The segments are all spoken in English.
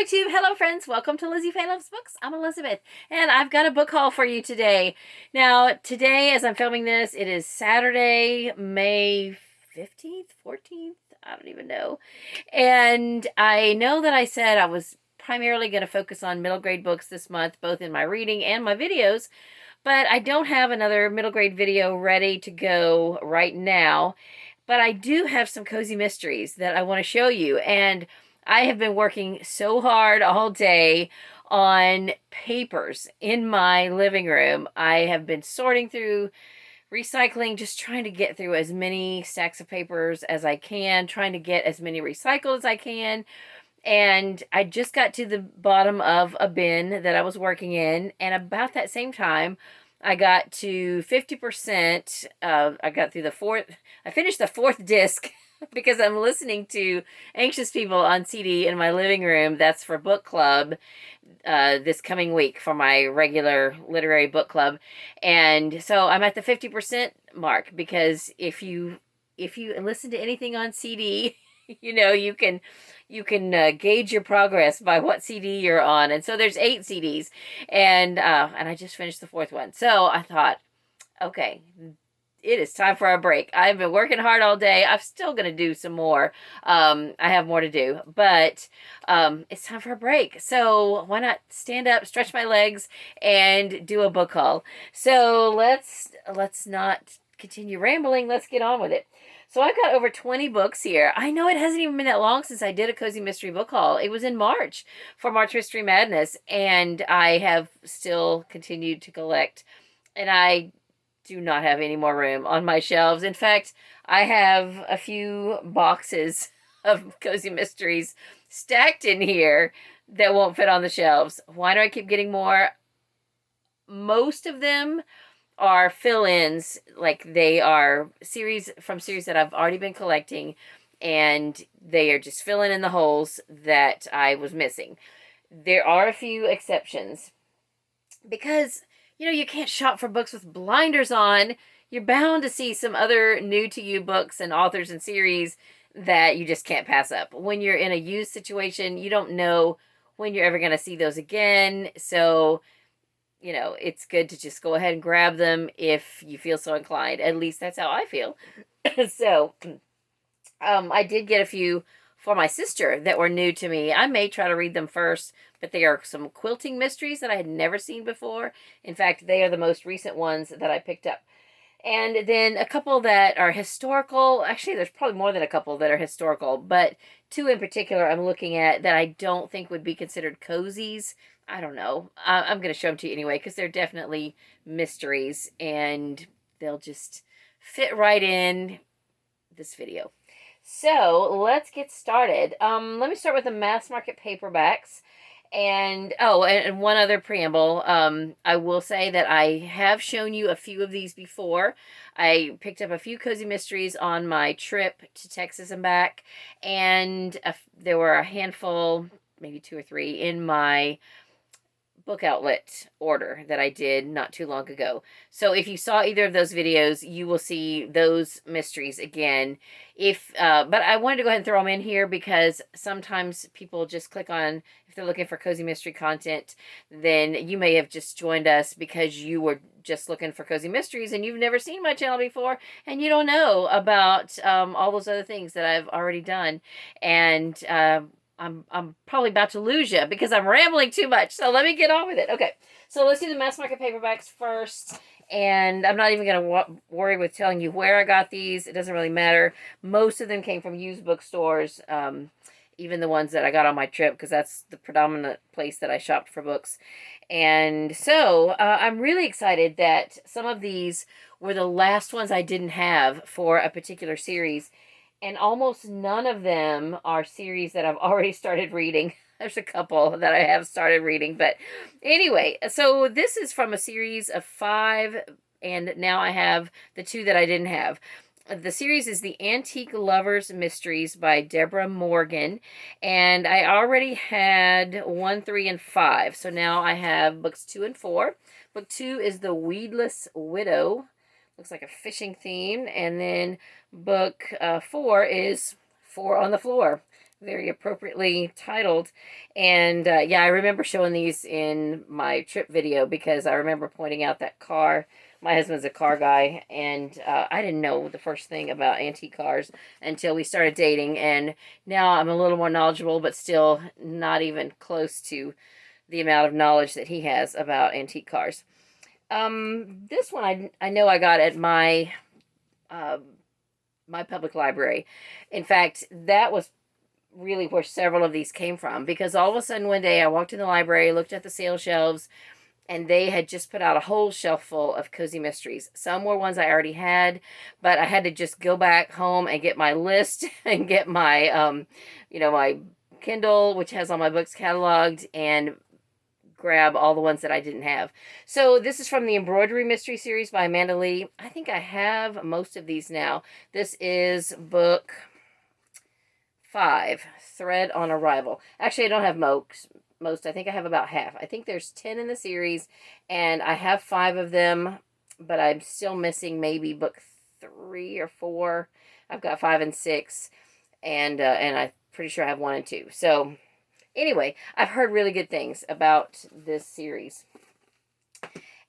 BookTube. Hello friends, welcome to Lizzie Faye Loves Books. I'm Elizabeth and I've got a book haul for you today. Now today as I'm filming this, it is Saturday, May 15th, 14th, I don't even know. And I know that I said I was primarily going to focus on middle grade books this month, both in my reading and my videos, but I don't have another middle grade video ready to go right now. But I do have some cozy mysteries that I want to show you, and I have been working so hard all day on papers in my living room. I have been sorting through, recycling, just trying to get through as many stacks of papers as I can, trying to get as many recycled as I can. And I just got to the bottom of a bin that I was working in, and about that same time, I got to 50%. I got through I finished the fourth disc because I'm listening to Anxious People on CD in my living room. That's for book club this coming week for my regular literary book club. And so I'm at the 50% mark because if you listen to anything on CD, you know, you can gauge your progress by what CD you're on. And so there's 8 CDs, and I just finished the 4th one. So I thought, okay, it is time for a break. I've been working hard all day. I'm still going to do some more. I have more to do, but it's time for a break. So why not stand up, stretch my legs, and do a book haul? So let's not continue rambling. Let's get on with it. So I've got over 20 books here. I know it hasn't even been that long since I did a Cozy Mystery book haul. It was in March for March Mystery Madness, and I have still continued to collect. And I do not have any more room on my shelves. In fact, I have a few boxes of Cozy Mysteries stacked in here that won't fit on the shelves. Why do I keep getting more? Most of them are fill-ins, like they are series that I've already been collecting, and they are just filling in the holes that I was missing. There are a few exceptions because, you know, you can't shop for books with blinders on. You're bound to see some other new to you books and authors and series that you just can't pass up. When you're in a used situation, you don't know when you're ever going to see those again. So, you know, it's good to just go ahead and grab them if you feel so inclined. At least that's how I feel. So, I did get a few for my sister that were new to me. I may try to read them first, but they are some quilting mysteries that I had never seen before. In fact, they are the most recent ones that I picked up. And then a couple that are historical. Actually, there's probably more than a couple that are historical, but 2 in particular I'm looking at that I don't think would be considered cozies. I don't know. I'm going to show them to you anyway because they're definitely mysteries, and they'll just fit right in this video. So let's get started. Let me start with the mass market paperbacks. And and one other preamble. I will say that I have shown you a few of these before. I picked up a few cozy mysteries on my trip to Texas and back, and there were a handful, maybe 2 or 3, in my book outlet order that I did not too long ago. So if you saw either of those videos, you will see those mysteries again. But I wanted to go ahead and throw them in here because sometimes people just click on, if they're looking for cozy mystery content, then you may have just joined us because you were just looking for cozy mysteries and you've never seen my channel before and you don't know about all those other things that I've already done. And I'm probably about to lose you because I'm rambling too much. So let me get on with it. Okay, so let's do the mass market paperbacks first. And I'm not even going to worry with telling you where I got these. It doesn't really matter. Most of them came from used bookstores, even the ones that I got on my trip, because that's the predominant place that I shopped for books. And so I'm really excited that some of these were the last ones I didn't have for a particular series. And almost none of them are series that I've already started reading. There's a couple that I have started reading. But anyway, so this is from a series of 5. And now I have the 2 that I didn't have. The series is the Antique Lovers Mysteries by Deborah Morgan. And I already had 1, 3, and 5. So now I have books 2 and 4. Book 2 is The Weedless Widow. Looks like a fishing theme. And then book 4 is 4 on the Floor very appropriately titled. And yeah, I remember showing these in my trip video because I remember pointing out that car. My husband's a car guy, and I didn't know the first thing about antique cars until we started dating. And now I'm a little more knowledgeable, but still not even close to the amount of knowledge that he has about antique cars. This one I know I got at uh, my public library. In fact, that was really where several of these came from, because all of a sudden one day I walked in the library, looked at the sale shelves, and they had just put out a whole shelf full of cozy mysteries. Some were ones I already had, but I had to just go back home and get my list and get my my Kindle, which has all my books cataloged, and grab all the ones that I didn't have. So this is from the Embroidery Mystery Series by Amanda Lee. I think I have most of these now. This is book 5, Thread on Arrival. Actually, I don't have most. I think I have about half. I think there's 10 in the series, and I have 5 of them, but I'm still missing maybe book 3 or 4. I've got 5 and 6, and I'm pretty sure I have 1 and 2. So anyway, I've heard really good things about this series.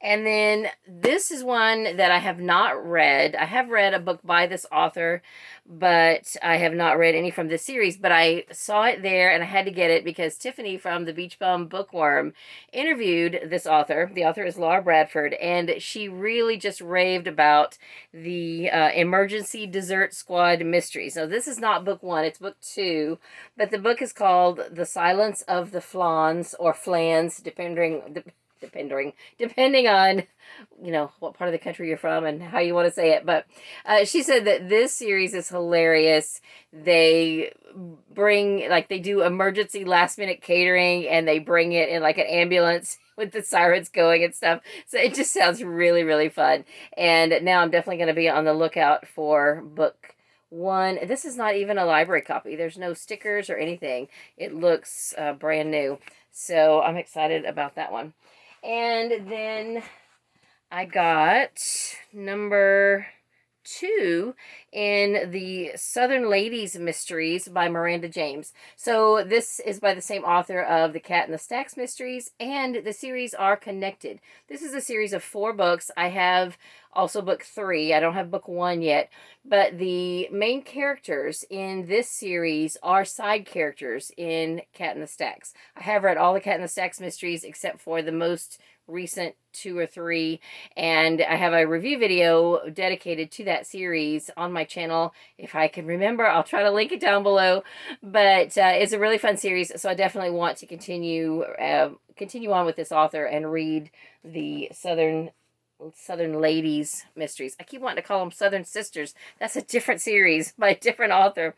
And then this is one that I have not read. I have read a book by this author, but I have not read any from this series. But I saw it there and I had to get it because Tiffany from the Beach Bum Bookworm interviewed this author. The author is Laura Bradford, and she really just raved about the Emergency Dessert Squad Mysteries. So this is not book 1, it's book 2, but the book is called The Silence of the Flans, or Flans, depending on what part of the country you're from and how you want to say it. But she said that this series is hilarious. They they do emergency last minute catering, and they bring it in like an ambulance with the sirens going and stuff. So it just sounds really, really fun. And now I'm definitely going to be on the lookout for book 1. This is not even a library copy. There's no stickers or anything. It looks brand new. So I'm excited about that one. And then I got number 2 in the Southern Ladies Mysteries by Miranda James. So this is by the same author of the Cat in the Stacks Mysteries, and the series are connected. This is a series of 4 books. I have also book 3. I don't have book 1 yet, but the main characters in this series are side characters in Cat in the Stacks. I have read all the Cat in the Stacks mysteries except for the most recent 2 or 3, and I have a review video dedicated to that series on my channel. If I can remember, I'll try to link it down below, but it's a really fun series, so I definitely want to continue on with this author and read the Southern Ladies Mysteries. I keep wanting to call them Southern Sisters. That's a different series by a different author.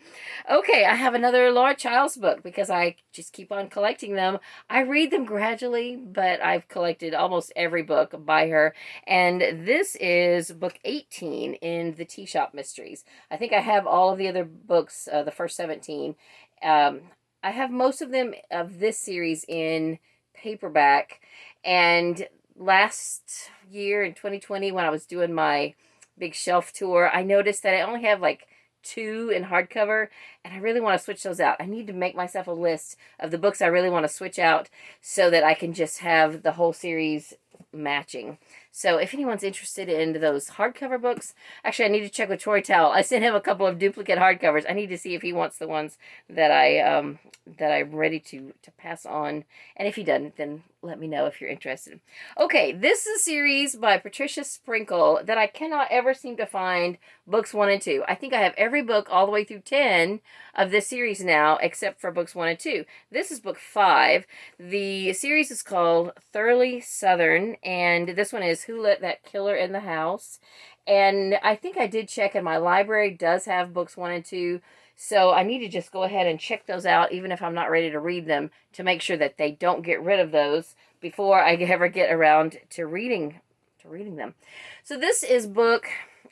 Okay, I have another Laura Childs book because I just keep on collecting them. I read them gradually, but I've collected almost every book by her. And this is book 18 in the Teashop Mysteries. I think I have all of the other books, the first 17. I have most of them of this series in paperback, and last year in 2020 when I was doing my big shelf tour, I noticed that I only have like 2 in hardcover, and I really want to switch those out. I need to make myself a list of the books I really want to switch out so that I can just have the whole series matching. So if anyone's interested in those hardcover books, actually I need to check with Troy Towell. I sent him a couple of duplicate hardcovers. I need to see if he wants the ones that I'm ready to pass on. And if he doesn't, then let me know if you're interested. Okay, this is a series by Patricia Sprinkle that I cannot ever seem to find books 1 and 2. I think I have every book all the way through 10 of this series now, except for books 1 and 2. This is book 5. The series is called Thoroughly Southern, and this one is Who Let That Killer in the House? And I think I did check, and my library does have books 1 and 2, so I need to just go ahead and check those out, even if I'm not ready to read them, to make sure that they don't get rid of those before I ever get around to reading them. So this is book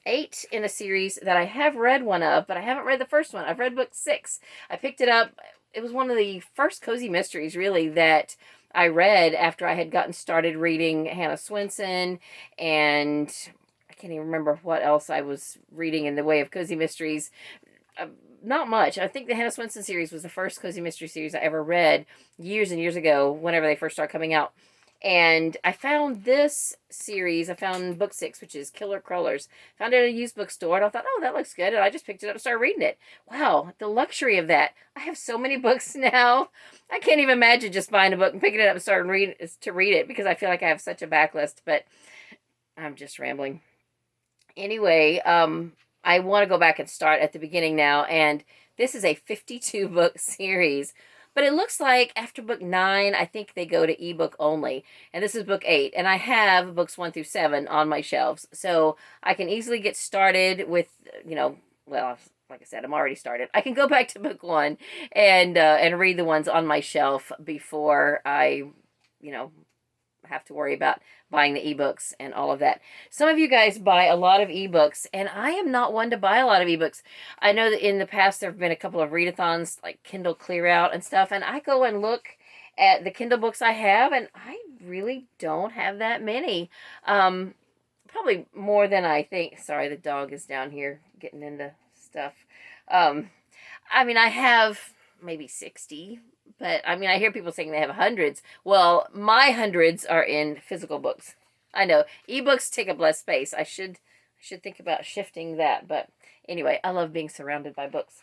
8 in a series that I have read one of, but I haven't read the first one. I've read book 6. I picked it up. It was one of the first cozy mysteries, really, that I read after I had gotten started reading Hannah Swenson, and I can't even remember what else I was reading in the way of cozy mysteries. not much. I think the Hannah Swenson series was the first cozy mystery series I ever read years and years ago, whenever they first started coming out. And I found this series, I found book 6, which is Killer Crawlers. Found it at a used bookstore, and I thought, oh, that looks good. And I just picked it up and started reading it. Wow, the luxury of that. I have so many books now. I can't even imagine just buying a book and picking it up and starting to read it, because I feel like I have such a backlist. But I'm just rambling. Anyway, I want to go back and start at the beginning now. And this is a 52 book series. But it looks like after book 9, I think they go to ebook only. And this is book 8. And I have books 1 through 7 on my shelves. So I can easily get started with, well, like I said, I'm already started. I can go back to book 1 and read the ones on my shelf before I, have to worry about buying the ebooks and all of that. Some of you guys buy a lot of ebooks, and I am not one to buy a lot of ebooks. I know that in the past there have been a couple of readathons, like Kindle Clear Out and stuff, and I go and look at the Kindle books I have, and I really don't have that many. Probably more than I think. Sorry, the dog is down here getting into stuff. I have maybe 60. But, I hear people saying they have hundreds. Well, my hundreds are in physical books. I know. Ebooks take up less space. I should think about shifting that. But, anyway, I love being surrounded by books.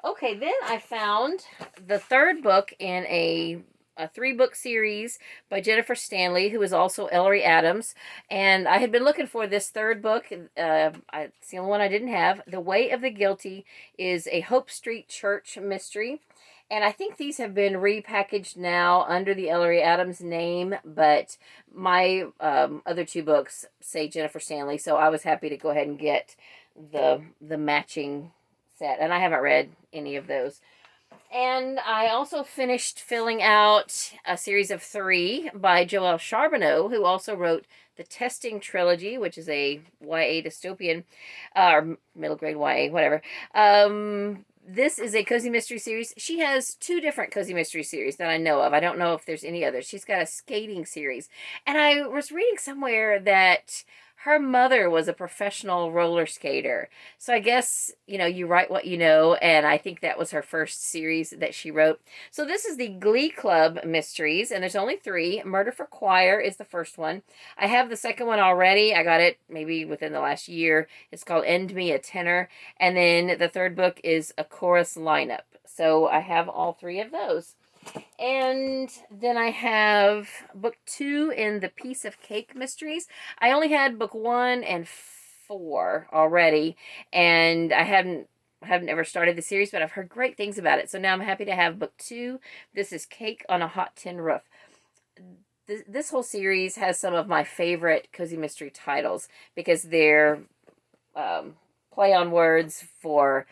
Okay, then I found the third book in a 3-book series by Jennifer Stanley, who is also Ellery Adams. And I had been looking for this third book. It's the only one I didn't have. The Way of the Guilty is a Hope Street Church mystery. And I think these have been repackaged now under the Ellery Adams name, but my other 2 books say Jennifer Stanley, so I was happy to go ahead and get the matching set. And I haven't read any of those. And I also finished filling out a series of 3 by Joelle Charbonneau, who also wrote the Testing Trilogy, which is a YA dystopian, or middle grade YA, whatever. This is a cozy mystery series. She has 2 different cozy mystery series that I know of. I don't know if there's any others. She's got a skating series. And I was reading somewhere that her mother was a professional roller skater. So I guess, you write what you know, and I think that was her first series that she wrote. So this is the Glee Club Mysteries, and there's only 3. Murder for Choir is the first one. I have the second one already. I got it maybe within the last year. It's called End Me a Tenor. And then the third book is A Chorus Lineup. So I have all 3 of those. And then I have book 2 in the Piece of Cake Mysteries. I only had book 1 and 4 already, and I haven't ever started the series, but I've heard great things about it. So now I'm happy to have book 2. This is Cake on a Hot Tin Roof. This whole series has some of my favorite cozy mystery titles because they're play on words for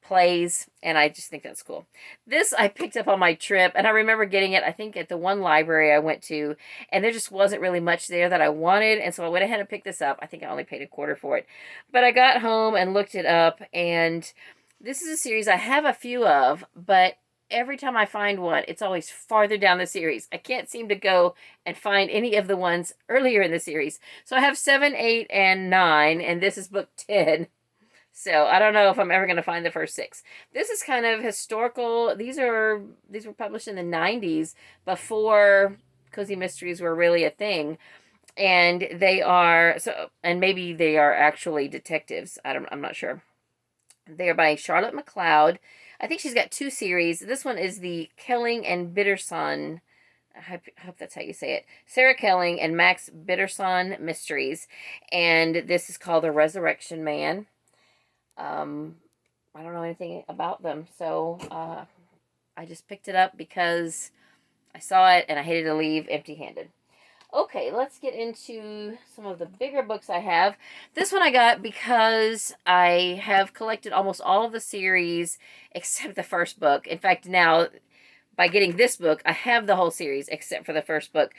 plays, and I just think that's cool. This I picked up on my trip, and I remember getting it, I think, at the one library I went to, and there just wasn't really much there that I wanted, and so I went ahead and picked this up. I think I only paid $0.25 for it. But I got home and looked it up, and this is a series I have a few of, but every time I find one, it's always farther down the series. I can't seem to go and find any of the ones earlier in the series. So I have 7, 8, and 9, and this is book 10. So I don't know if I'm ever going to find the first 6. This is kind of historical. These were published in the 90s, before cozy mysteries were really a thing. And they are, and maybe they are actually detectives. I'm not sure. They are by Charlotte MacLeod. I think she's got 2 series. This one is the Kelling and Bittersohn, I hope that's how you say it, Sarah Kelling and Max Bittersohn Mysteries. And this is called The Resurrection Man. I don't know anything about them, so I just picked it up because I saw it and I hated to leave empty-handed. Okay, let's get into some of the bigger books I have. This one I got because I have collected almost all of the series except the first book. In fact, now, by getting this book, I have the whole series except for the first book.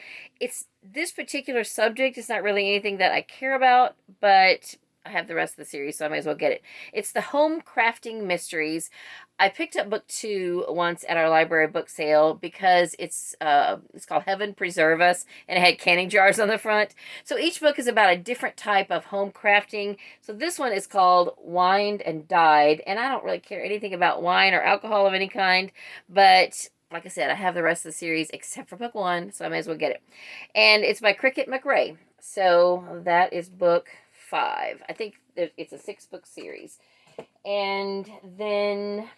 This particular subject is not really anything that I care about, but I have the rest of the series, so I might as well get it. It's the Home Crafting Mysteries. I picked up book 2 once at our library book sale because it's called Heaven Preserve Us, and it had canning jars on the front. So each book is about a different type of home crafting. So this one is called Wined and Dyed, and I don't really care anything about wine or alcohol of any kind, but like I said, I have the rest of the series except for book 1, so I may as well get it. And it's by Cricket McRae. So that is book 5. I think it's a 6-book series. And then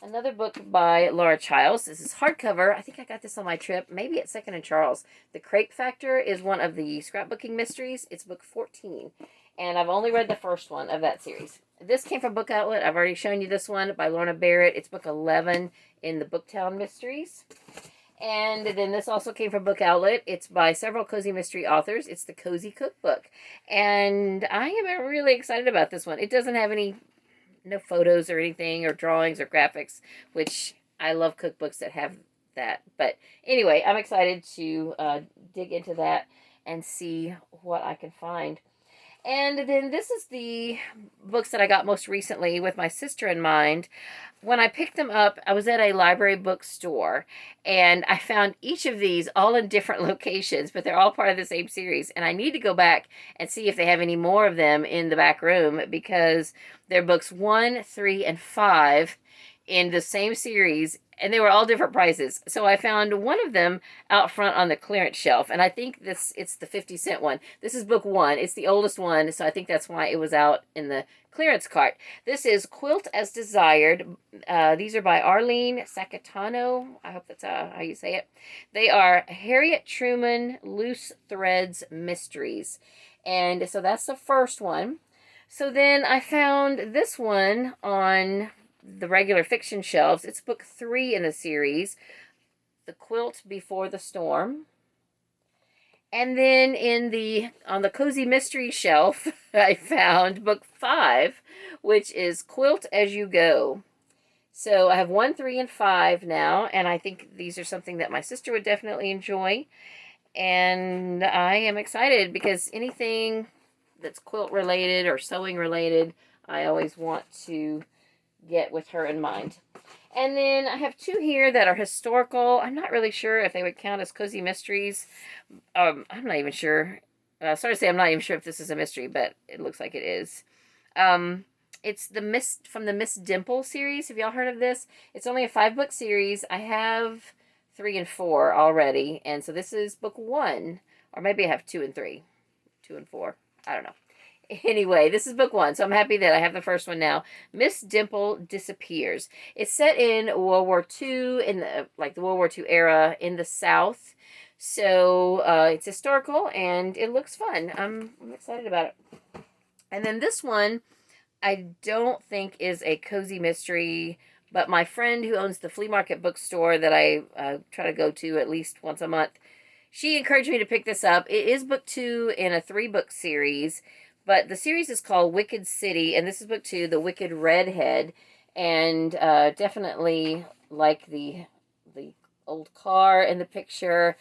another book by Laura Childs. This is hardcover. I think I got this on my trip, maybe at Second and Charles. The Crepe Factor is one of the scrapbooking mysteries. It's book 14. And I've only read the first one of that series. This came from Book Outlet. I've already shown you this one by Lorna Barrett. It's book 11 in the Booktown Mysteries. And then this also came from Book Outlet. It's by several cozy mystery authors. It's the Cozy Cookbook. And I am really excited about this one. It doesn't have no photos or anything, or drawings or graphics, which I love cookbooks that have that. But anyway, I'm excited to dig into that and see what I can find. And then this is the books that I got most recently with my sister in mind. When I picked them up, I was at a library bookstore, and I found each of these all in different locations, but they're all part of the same series. And I need to go back and see if they have any more of them in the back room, because they're books 1, 3, and 5 in the same series, and they were all different prices. So I found one of them out front on the clearance shelf, and I think it's the 50-cent one. This is book 1. It's the oldest one, so I think that's why it was out in the clearance cart. This is Quilt as Desired. These are by Arlene Sacatano. I hope that's how you say it. They are Harriet Truman Loose Threads Mysteries. And so that's the first one. So then I found this one on the regular fiction shelves. It's book 3 in the series, The Quilt Before the Storm. And then on the cozy mystery shelf, I found book 5, which is Quilt as You Go. So I have 1, 3, and 5 now, and I think these are something that my sister would definitely enjoy. And I am excited because anything that's quilt related or sewing related, I always want to get with her in mind. And then I have 2 here that are historical. I'm not really sure if they would count as cozy mysteries. I'm not even sure. Sorry to say, I'm not even sure if this is a mystery, but it looks like it is. It's from the Miss Dimple series. Have y'all heard of this? It's only a 5-book series. I have 3 and 4 already, and so this is book 1, or maybe I have 2 and 3, 2 and 4. I don't know. Anyway, this is book 1, so I'm happy that I have the first one now. Miss Dimple Disappears. It's set in World War II, in the World War II era in the South. So it's historical, and it looks fun. I'm excited about it. And then this one, I don't think is a cozy mystery, but my friend who owns the flea market bookstore that I try to go to at least once a month, she encouraged me to pick this up. It is book 2 in a 3-book series. But the series is called Wicked City, and this is book 2, The Wicked Redhead, and definitely like the old car in the picture.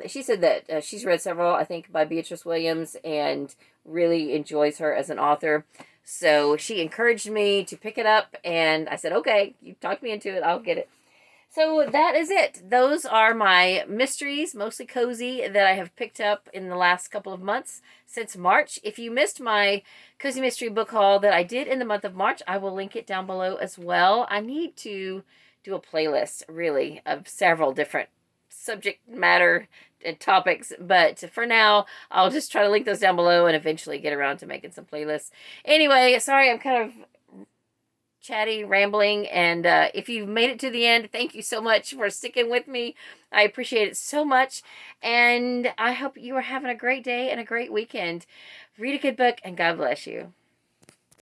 She said that she's read several, I think, by Beatrice Williams, and really enjoys her as an author. So she encouraged me to pick it up, and I said, okay, you talked me into it, I'll get it. So that is it. Those are my mysteries, mostly cozy, that I have picked up in the last couple of months since March. If you missed my cozy mystery book haul that I did in the month of March, I will link it down below as well. I need to do a playlist, really, of several different subject matter and topics, but for now, I'll just try to link those down below and eventually get around to making some playlists. Anyway, sorry, I'm kind of chatty, rambling, and if you've made it to the end, thank you so much for sticking with me. I appreciate it so much, and I hope you are having a great day and a great weekend. Read a good book, and God bless you.